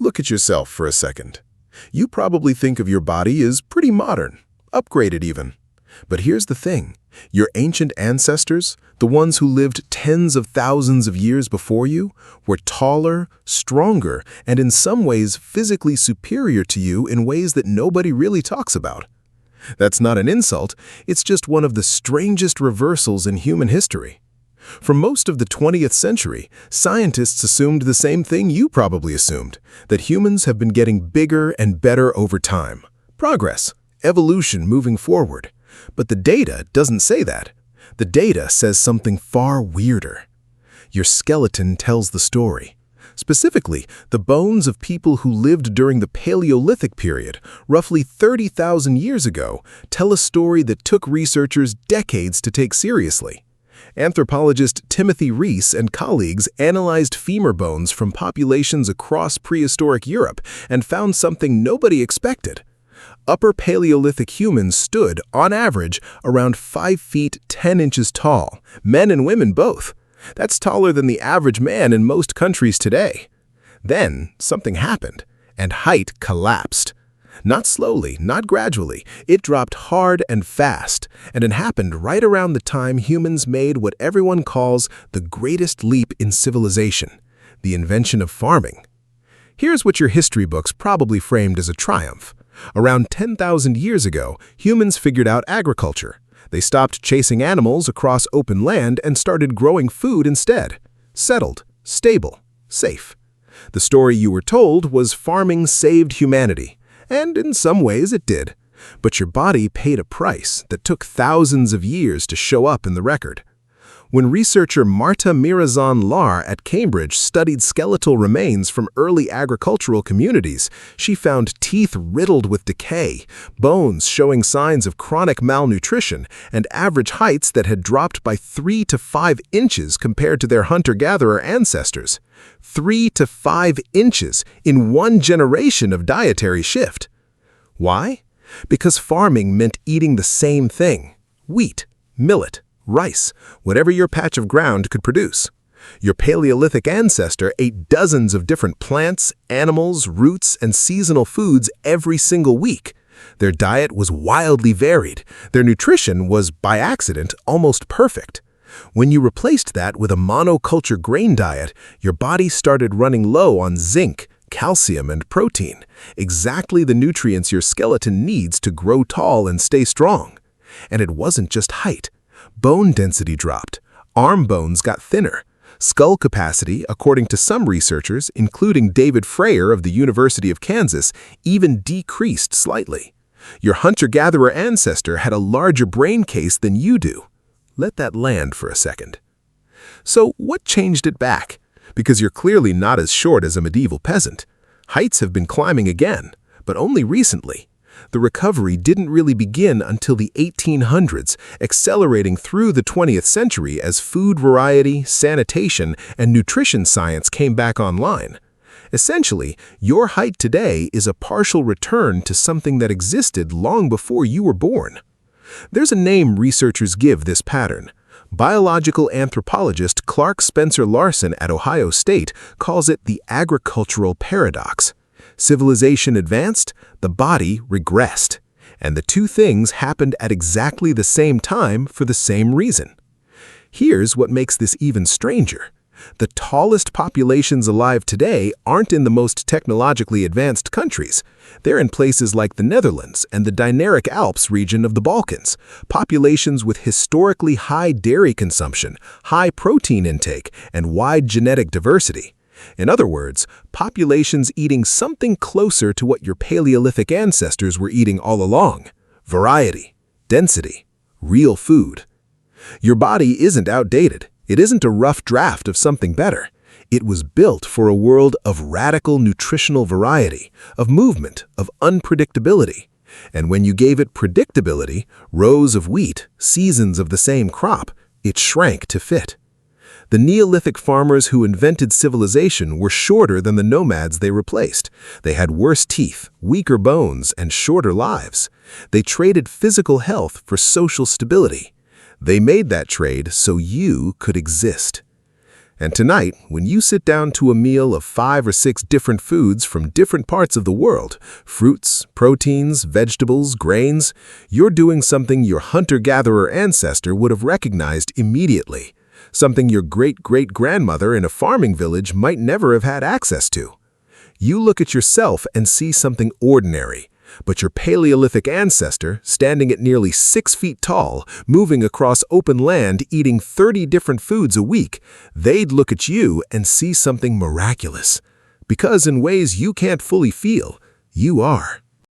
Look at yourself for a second. You probably think of your body as pretty modern, upgraded even. But here's the thing. Your ancient ancestors, the ones who lived tens of thousands of years before you, were taller, stronger, and in some ways physically superior to you in ways that nobody really talks about. That's not an insult, it's just one of the strangest reversals in human history. For most of the 20th century, scientists assumed the same thing you probably assumed, that humans have been getting bigger and better over time. Progress, evolution moving forward. But the data doesn't say that. The data says something far weirder. Your skeleton tells the story. Specifically, the bones of people who lived during the Paleolithic period, roughly 30,000 years ago, tell a story that took researchers decades to take seriously. Anthropologist Timothy Rees and colleagues analyzed femur bones from populations across prehistoric Europe and found something nobody expected. Upper Paleolithic humans stood, on average, around 5 feet 10 inches tall, men and women both. That's taller than the average man in most countries today. Then, something happened, and height collapsed. Not slowly, not gradually, it dropped hard and fast, and it happened right around the time humans made what everyone calls the greatest leap in civilization, the invention of farming. Here's what your history books probably framed as a triumph. Around 10,000 years ago, humans figured out agriculture. They stopped chasing animals across open land and started growing food instead. Settled, stable, safe. The story you were told was farming saved humanity. And in some ways it did. But your body paid a price that took thousands of years to show up in the record. When researcher Marta Mirazan-Lar at Cambridge studied skeletal remains from early agricultural communities, she found teeth riddled with decay, bones showing signs of chronic malnutrition, and average heights that had dropped by 3 to 5 inches compared to their hunter-gatherer ancestors. 3 to 5 inches in one generation of dietary shift. Why? Because farming meant eating the same thing: wheat, millet, rice, whatever your patch of ground could produce. Your Paleolithic ancestor ate dozens of different plants, animals, roots, and seasonal foods every single week. Their diet was wildly varied. Their nutrition was, by accident, almost perfect. When you replaced that with a monoculture grain diet, your body started running low on zinc, calcium, and protein, exactly the nutrients your skeleton needs to grow tall and stay strong. And it wasn't just height. Bone density dropped. Arm bones got thinner. Skull capacity, according to some researchers, including David Freyer of the University of Kansas, even decreased slightly. Your hunter-gatherer ancestor had a larger brain case than you do. Let that land for a second. So what changed it back? Because you're clearly not as short as a medieval peasant. Heights have been climbing again, but only recently. The recovery didn't really begin until the 1800s, accelerating through the 20th century as food variety, sanitation, and nutrition science came back online. Essentially, your height today is a partial return to something that existed long before you were born. There's a name researchers give this pattern. Biological anthropologist Clark Spencer Larson at Ohio State calls it the agricultural paradox. Civilization advanced, the body regressed. And the two things happened at exactly the same time for the same reason. Here's what makes this even stranger. The tallest populations alive today aren't in the most technologically advanced countries. They're in places like the Netherlands and the Dinaric Alps region of the Balkans, populations with historically high dairy consumption, high protein intake, and wide genetic diversity. In other words, populations eating something closer to what your Paleolithic ancestors were eating all along: variety, density, real food. Your body isn't outdated. It isn't a rough draft of something better. It was built for a world of radical nutritional variety, of movement, of unpredictability. And when you gave it predictability, rows of wheat, seasons of the same crop, it shrank to fit. The Neolithic farmers who invented civilization were shorter than the nomads they replaced. They had worse teeth, weaker bones, and shorter lives. They traded physical health for social stability. They made that trade so you could exist. And tonight, when you sit down to a meal of 5 or 6 different foods from different parts of the world, fruits, proteins, vegetables, grains, you're doing something your hunter-gatherer ancestor would have recognized immediately, something your great-great-grandmother in a farming village might never have had access to. You look at yourself and see something ordinary, but your Paleolithic ancestor, standing at nearly 6 feet tall, moving across open land, eating 30 different foods a week, they'd look at you and see something miraculous. Because in ways you can't fully feel, you are.